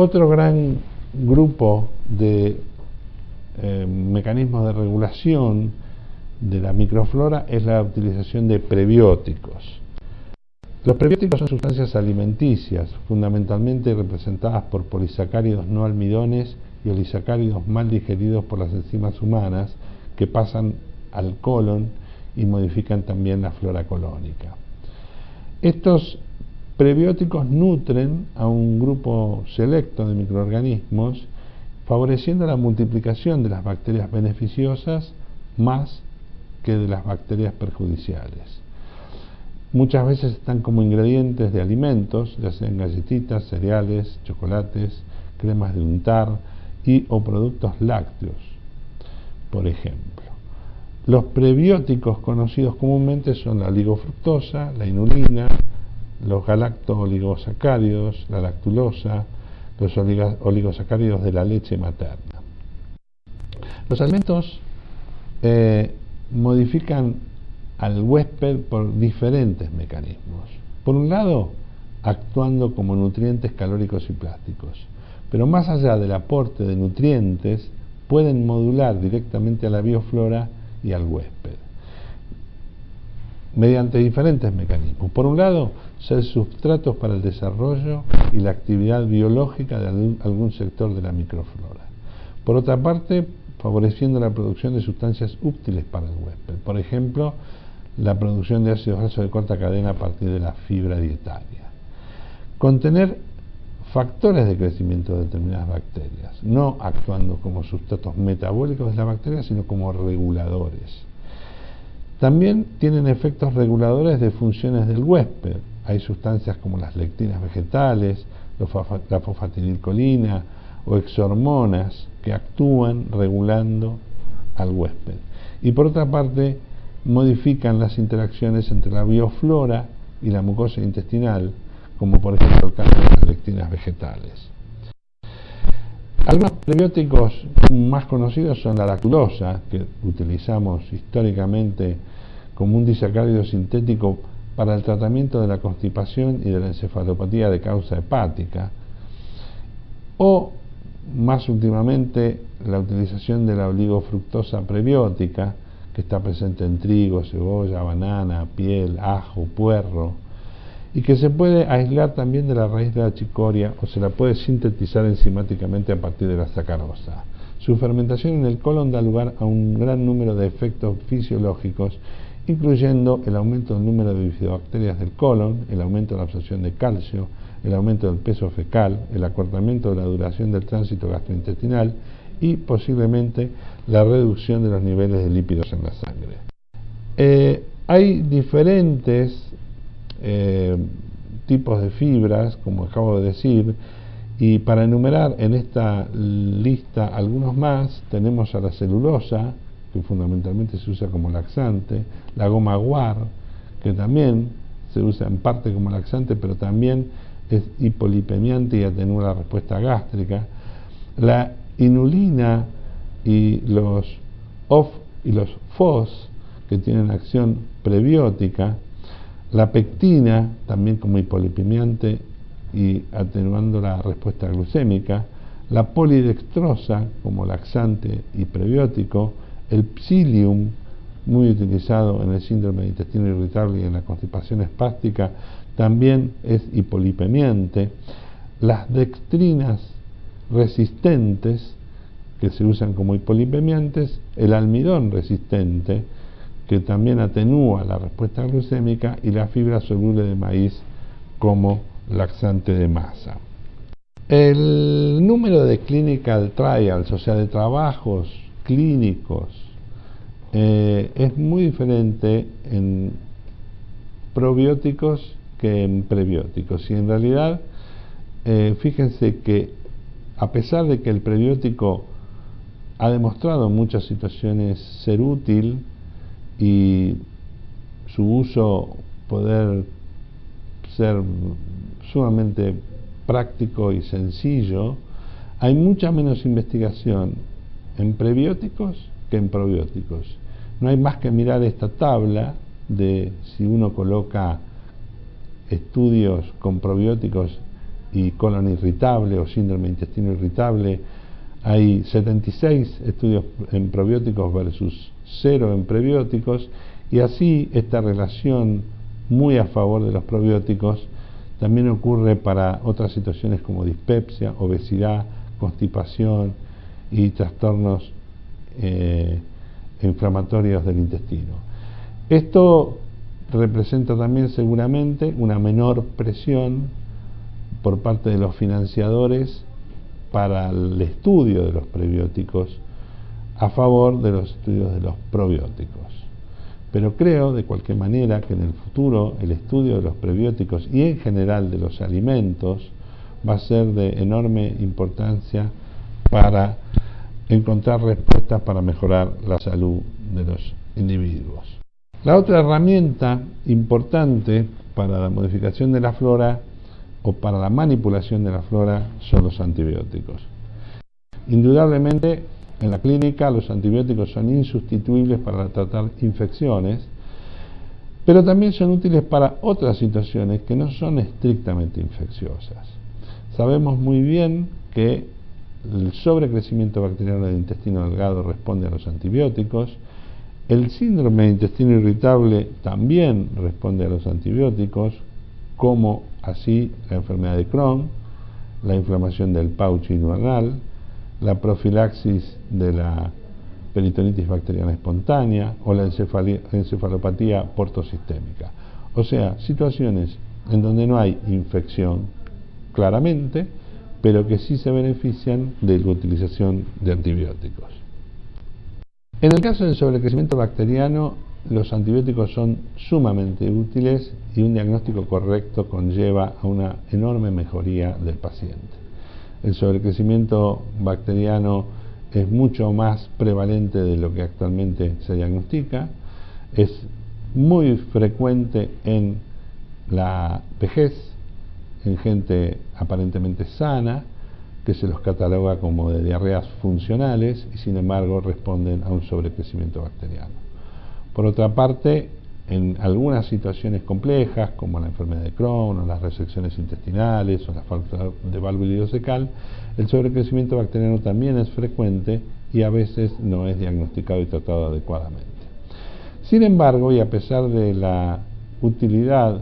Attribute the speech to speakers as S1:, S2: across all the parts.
S1: Otro gran grupo de mecanismos de regulación de la microflora es la utilización de prebióticos. Los prebióticos son sustancias alimenticias, fundamentalmente representadas por polisacáridos no almidones y olisacáridos mal digeridos por las enzimas humanas que pasan al colon y modifican también la flora colónica. Estos prebióticos nutren a un grupo selecto de microorganismos, favoreciendo la multiplicación de las bacterias beneficiosas más que de las bacterias perjudiciales. Muchas veces están como ingredientes de alimentos, ya sean galletitas, cereales, chocolates, cremas de untar o productos lácteos, por ejemplo. Los prebióticos conocidos comúnmente son la oligofructosa, la inulina, los galacto-oligosacáridos, la lactulosa, los oligosacáridos de la leche materna. Los alimentos modifican al huésped por diferentes mecanismos. Por un lado, actuando como nutrientes calóricos y plásticos, pero más allá del aporte de nutrientes, pueden modular directamente a la bioflora y al huésped mediante diferentes mecanismos. Por un lado, ser sustratos para el desarrollo y la actividad biológica de algún sector de la microflora. Por otra parte, favoreciendo la producción de sustancias útiles para el huésped. Por ejemplo, la producción de ácidos grasos de corta cadena a partir de la fibra dietaria. Contener factores de crecimiento de determinadas bacterias, no actuando como sustratos metabólicos de la bacteria, sino como reguladores. También tienen efectos reguladores de funciones del huésped. Hay sustancias como las lectinas vegetales, la fosfatidilcolina o exhormonas que actúan regulando al huésped. Y por otra parte, modifican las interacciones entre la bioflora y la mucosa intestinal, como por ejemplo el caso de las lectinas vegetales. Algunos prebióticos más conocidos son la lactulosa, que utilizamos históricamente como un disacárido sintético para el tratamiento de la constipación y de la encefalopatía de causa hepática, o más últimamente la utilización de la oligofructosa prebiótica, que está presente en trigo, cebolla, banana, piel, ajo, puerro, y que se puede aislar también de la raíz de la chicoria o se la puede sintetizar enzimáticamente a partir de la sacarosa. Su fermentación en el colon da lugar a un gran número de efectos fisiológicos, incluyendo el aumento del número de bifidobacterias del colon, el aumento de la absorción de calcio, el aumento del peso fecal, el acortamiento de la duración del tránsito gastrointestinal y posiblemente la reducción de los niveles de lípidos en la sangre. Hay diferentes tipos de fibras, como acabo de decir, y para enumerar en esta lista algunos más, tenemos a la celulosa, que fundamentalmente se usa como laxante, la goma guar, que también se usa en parte como laxante, pero también es hipolipemiante y atenúa la respuesta gástrica, la inulina y los OF y los FOS, que tienen acción prebiótica, la pectina, también como hipolipemiante y atenuando la respuesta glucémica, la polidextrosa como laxante y prebiótico, el psyllium, muy utilizado en el síndrome de intestino irritable y en la constipación espástica, también es hipolipemiante, las dextrinas resistentes, que se usan como hipolipemiantes, el almidón resistente, que también atenúa la respuesta glucémica, y la fibra soluble de maíz como laxante de masa. El número de clinical trials, o sea, de trabajos clínicos, es muy diferente en probióticos que en prebióticos. Y en realidad, fíjense que a pesar de que el prebiótico ha demostrado en muchas situaciones ser útil y su uso poder ser sumamente práctico y sencillo, hay mucha menos investigación en prebióticos que en probióticos. No hay más que mirar esta tabla de si uno coloca estudios con probióticos y colon irritable o síndrome de intestino irritable, hay 76 estudios en probióticos versus 0 en prebióticos, y así esta relación muy a favor de los probióticos también ocurre para otras situaciones como dispepsia, obesidad, constipación y trastornos inflamatorios del intestino. Esto representa también seguramente una menor presión por parte de los financiadores para el estudio de los prebióticos a favor de los estudios de los probióticos. Pero creo de cualquier manera que en el futuro el estudio de los prebióticos y en general de los alimentos va a ser de enorme importancia para encontrar respuestas para mejorar la salud de los individuos. La otra herramienta importante para la modificación de la flora o para la manipulación de la flora son los antibióticos. Indudablemente, en la clínica los antibióticos son insustituibles para tratar infecciones, pero también son útiles para otras situaciones que no son estrictamente infecciosas. Sabemos muy bien que el sobrecrecimiento bacteriano del intestino delgado responde a los antibióticos, el síndrome de intestino irritable también responde a los antibióticos, como así la enfermedad de Crohn, la inflamación del pouch inguinal, la profilaxis de la peritonitis bacteriana espontánea o la encefalopatía portosistémica. O sea, situaciones en donde no hay infección claramente, pero que sí se benefician de la utilización de antibióticos. En el caso del sobrecrecimiento bacteriano, los antibióticos son sumamente útiles y un diagnóstico correcto conlleva a una enorme mejoría del paciente. El sobrecrecimiento bacteriano es mucho más prevalente de lo que actualmente se diagnostica, es muy frecuente en la vejez, en gente aparentemente sana, que se los cataloga como de diarreas funcionales y sin embargo responden a un sobrecrecimiento bacteriano. Por otra parte, en algunas situaciones complejas como la enfermedad de Crohn o las resecciones intestinales o la falta de válvula ileocecal, el sobrecrecimiento bacteriano también es frecuente y a veces no es diagnosticado y tratado adecuadamente. Sin embargo, y a pesar de la utilidad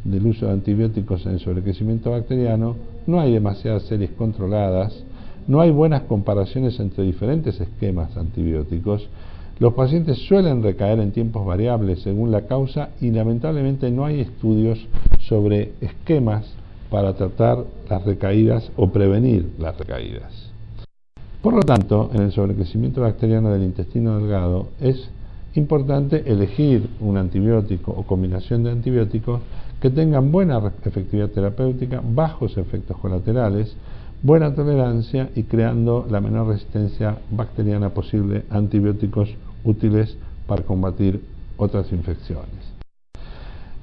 S1: del uso de antibióticos en el sobrecrecimiento bacteriano, no hay demasiadas series controladas, no hay buenas comparaciones entre diferentes esquemas antibióticos, los pacientes suelen recaer en tiempos variables según la causa y lamentablemente no hay estudios sobre esquemas para tratar las recaídas o prevenir las recaídas. Por lo tanto, en el sobrecrecimiento bacteriano del intestino delgado es importante elegir un antibiótico o combinación de antibióticos que tengan buena efectividad terapéutica, bajos efectos colaterales, buena tolerancia y creando la menor resistencia bacteriana posible a antibióticos útiles para combatir otras infecciones.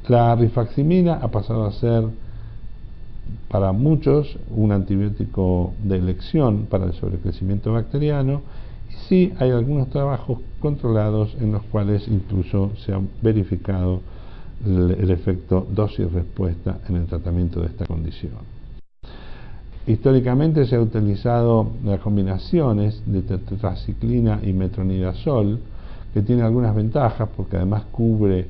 S1: La rifaximina ha pasado a ser para muchos un antibiótico de elección para el sobrecrecimiento bacteriano y sí hay algunos trabajos controlados en los cuales incluso se ha verificado el efecto dosis-respuesta en el tratamiento de esta condición. Históricamente se ha utilizado las combinaciones de tetraciclina y metronidazol, que tiene algunas ventajas porque además cubre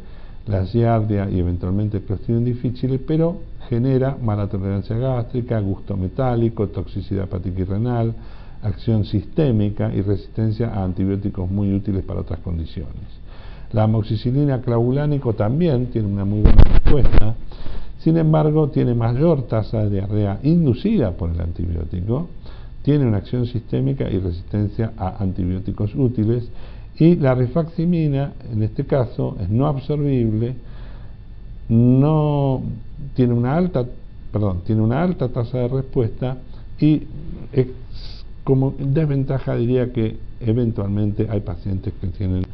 S1: la giardia y eventualmente el Clostridium difficile, pero genera mala tolerancia gástrica, gusto metálico, toxicidad hepática y renal, acción sistémica y resistencia a antibióticos muy útiles para otras condiciones. La amoxicilina clavulánico también tiene una muy buena respuesta, sin embargo tiene mayor tasa de diarrea inducida por el antibiótico, tiene una acción sistémica y resistencia a antibióticos útiles, y la rifaximina en este caso es no absorbible, tiene una alta tasa de respuesta y como desventaja diría que eventualmente hay pacientes que tienen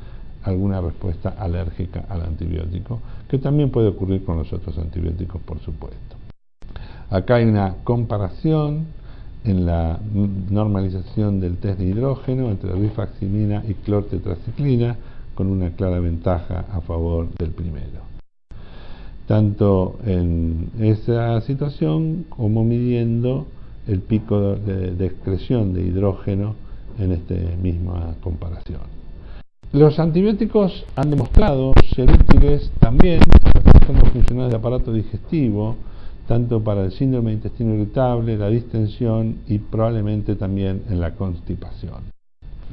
S1: alguna respuesta alérgica al antibiótico, que también puede ocurrir con los otros antibióticos, por supuesto. Acá hay una comparación en la normalización del test de hidrógeno entre rifaximina y clortetraciclina, con una clara ventaja a favor del primero. tanto en esa situación como midiendo el pico de excreción de hidrógeno en esta misma comparación. Los antibióticos han demostrado ser útiles también en los trastornos funcionales del aparato digestivo, tanto para el síndrome de intestino irritable, la distensión y probablemente también en la constipación.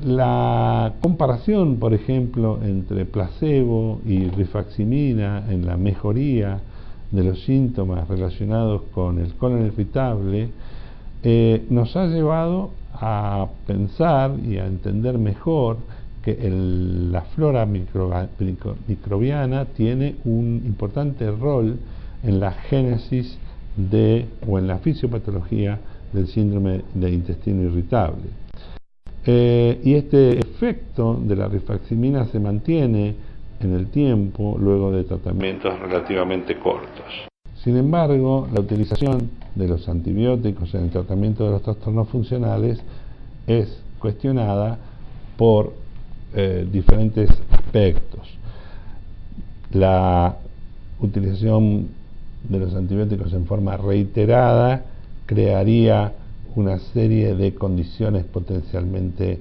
S1: La comparación, por ejemplo, entre placebo y rifaximina en la mejoría de los síntomas relacionados con el colon irritable nos ha llevado a pensar y a entender mejor que la flora microbiana tiene un importante rol en la génesis o en la fisiopatología del síndrome de intestino irritable. Y este efecto de la rifaximina se mantiene en el tiempo luego de tratamientos relativamente cortos. Sin embargo, la utilización de los antibióticos en el tratamiento de los trastornos funcionales es cuestionada por diferentes aspectos. La utilización de los antibióticos en forma reiterada crearía una serie de condiciones potencialmente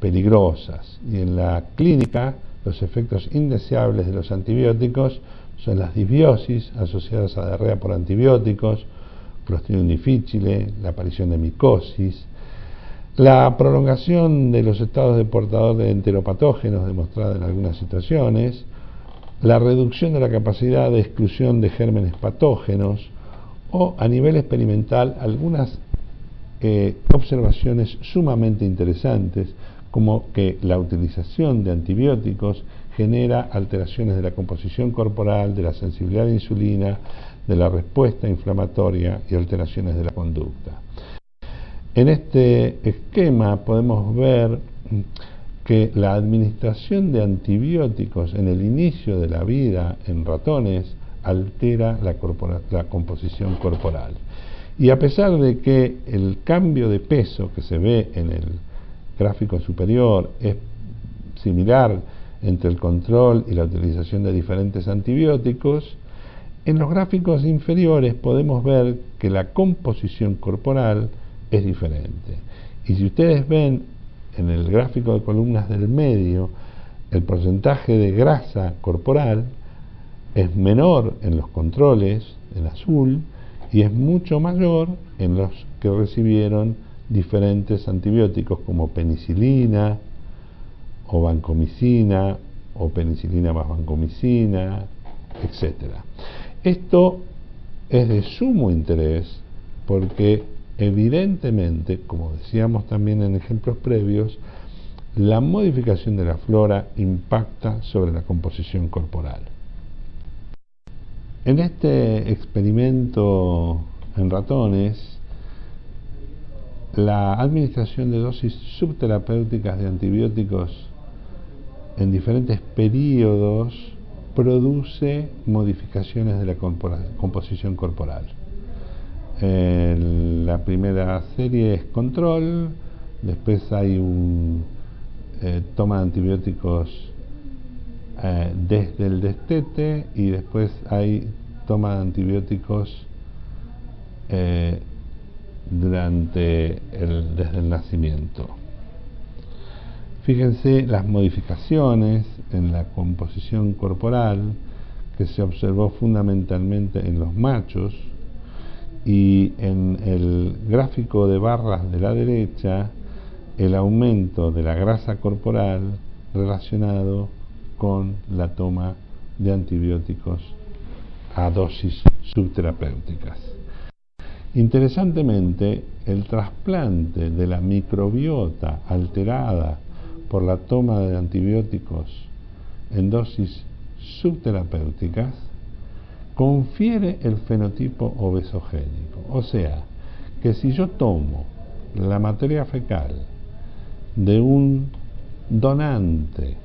S1: peligrosas, y en la clínica los efectos indeseables de los antibióticos son las disbiosis asociadas a diarrea por antibióticos, Clostridium difficile, la aparición de micosis, la prolongación de los estados de portador de enteropatógenos demostrada en algunas situaciones, la reducción de la capacidad de exclusión de gérmenes patógenos, o a nivel experimental algunas observaciones sumamente interesantes, como que la utilización de antibióticos genera alteraciones de la composición corporal, de la sensibilidad a la insulina, de la respuesta inflamatoria y alteraciones de la conducta. En este esquema podemos ver que la administración de antibióticos en el inicio de la vida en ratones altera la composición corporal. Y a pesar de que el cambio de peso que se ve en el gráfico superior es similar entre el control y la utilización de diferentes antibióticos, en los gráficos inferiores podemos ver que la composición corporal es diferente. Y si ustedes ven en el gráfico de columnas del medio, el porcentaje de grasa corporal es menor en los controles, en azul, y es mucho mayor en los que recibieron diferentes antibióticos como penicilina o vancomicina o penicilina más vancomicina, etc. Esto es de sumo interés porque evidentemente, como decíamos también en ejemplos previos, la modificación de la flora impacta sobre la composición corporal. En este experimento en ratones, la administración de dosis subterapéuticas de antibióticos en diferentes periodos produce modificaciones de la composición corporal. La primera serie es control, después hay un toma de antibióticos desde el destete, y después hay toma de antibióticos desde el nacimiento. Fíjense las modificaciones en la composición corporal que se observó fundamentalmente en los machos, y en el gráfico de barras de la derecha el aumento de la grasa corporal relacionado con la toma de antibióticos a dosis subterapéuticas. Interesantemente, el trasplante de la microbiota alterada por la toma de antibióticos en dosis subterapéuticas confiere el fenotipo obesogénico. O sea, que si yo tomo la materia fecal de un donante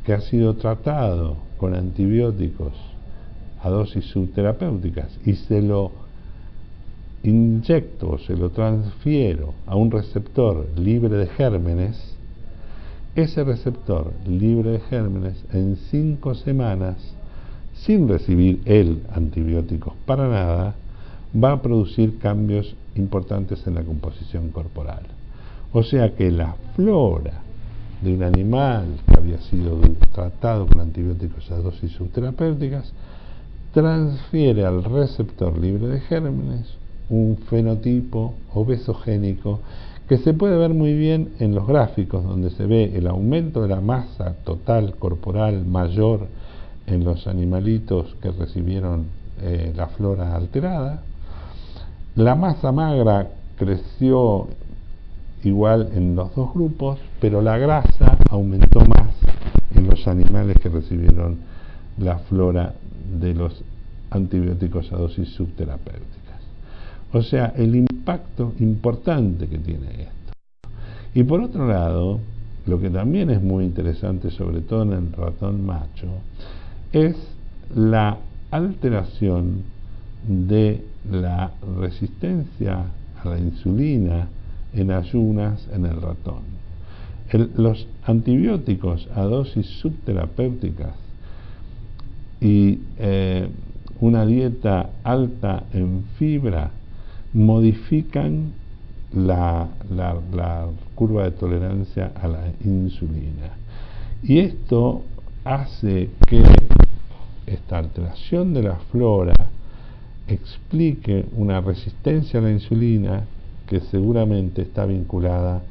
S1: que ha sido tratado con antibióticos a dosis subterapéuticas y se lo inyecto, se lo transfiero a un receptor libre de gérmenes, ese receptor libre de gérmenes en 5 semanas sin recibir el antibióticos para nada, va a producir cambios importantes en la composición corporal. O sea que la flora de un animal que había sido tratado con antibióticos a dosis subterapéuticas transfiere al receptor libre de gérmenes un fenotipo obesogénico que se puede ver muy bien en los gráficos, donde se ve el aumento de la masa total corporal mayor en los animalitos que recibieron la flora alterada. La masa magra creció igual en los dos grupos, pero la grasa aumentó más en los animales que recibieron la flora de los antibióticos a dosis subterapéuticas. O sea, el impacto importante que tiene esto. Y por otro lado, lo que también es muy interesante, sobre todo en el ratón macho, es la alteración de la resistencia a la insulina en ayunas en el ratón. Los antibióticos a dosis subterapéuticas y una dieta alta en fibra modifican la curva de tolerancia a la insulina, y esto hace que esta alteración de la flora explique una resistencia a la insulina que seguramente está vinculada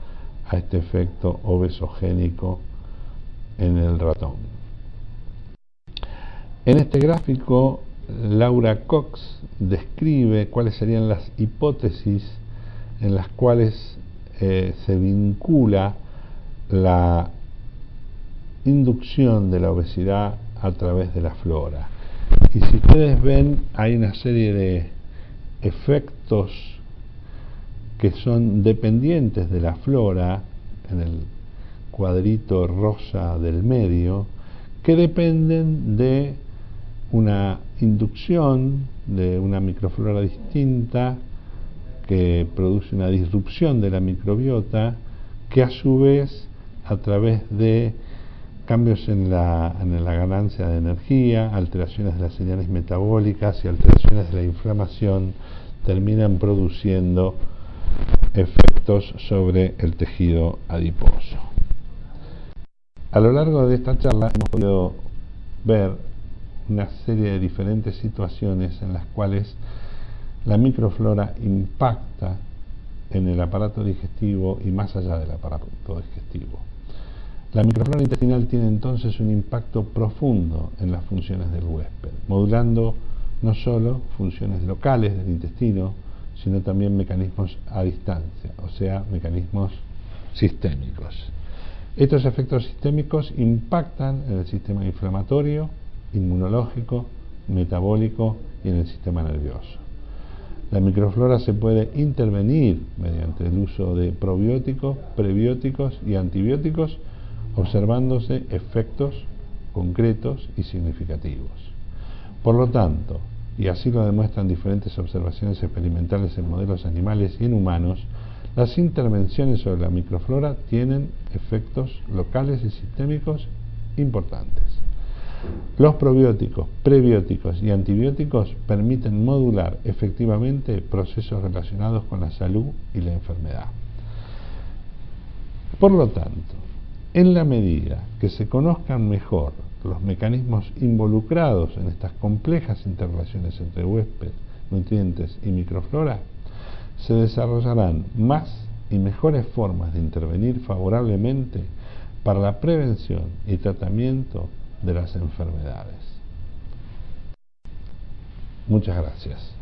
S1: a este efecto obesogénico en el ratón. En este gráfico, Laura Cox describe cuáles serían las hipótesis en las cuales se vincula la inducción de la obesidad a través de la flora. Y si ustedes ven, hay una serie de efectos que son dependientes de la flora, en el cuadrito rosa del medio, que dependen de una inducción de una microflora distinta que produce una disrupción de la microbiota, que a su vez, a través de cambios en la ganancia de energía, alteraciones de las señales metabólicas y alteraciones de la inflamación, terminan produciendo efectos sobre el tejido adiposo. A lo largo de esta charla hemos podido ver una serie de diferentes situaciones en las cuales la microflora impacta en el aparato digestivo y más allá del aparato digestivo. La microflora intestinal tiene entonces un impacto profundo en las funciones del huésped, modulando no solo funciones locales del intestino, sino también mecanismos a distancia, o sea, mecanismos sistémicos. Estos efectos sistémicos impactan en el sistema inflamatorio, inmunológico, metabólico y en el sistema nervioso. La microflora se puede intervenir mediante el uso de probióticos, prebióticos y antibióticos, observándose efectos concretos y significativos. Por lo tanto, y así lo demuestran diferentes observaciones experimentales en modelos animales y en humanos, las intervenciones sobre la microflora tienen efectos locales y sistémicos importantes. Los probióticos, prebióticos y antibióticos permiten modular efectivamente procesos relacionados con la salud y la enfermedad. Por lo tanto, en la medida que se conozcan mejor los mecanismos involucrados en estas complejas interrelaciones entre huésped, nutrientes y microflora, se desarrollarán más y mejores formas de intervenir favorablemente para la prevención y tratamiento de las enfermedades. Muchas gracias.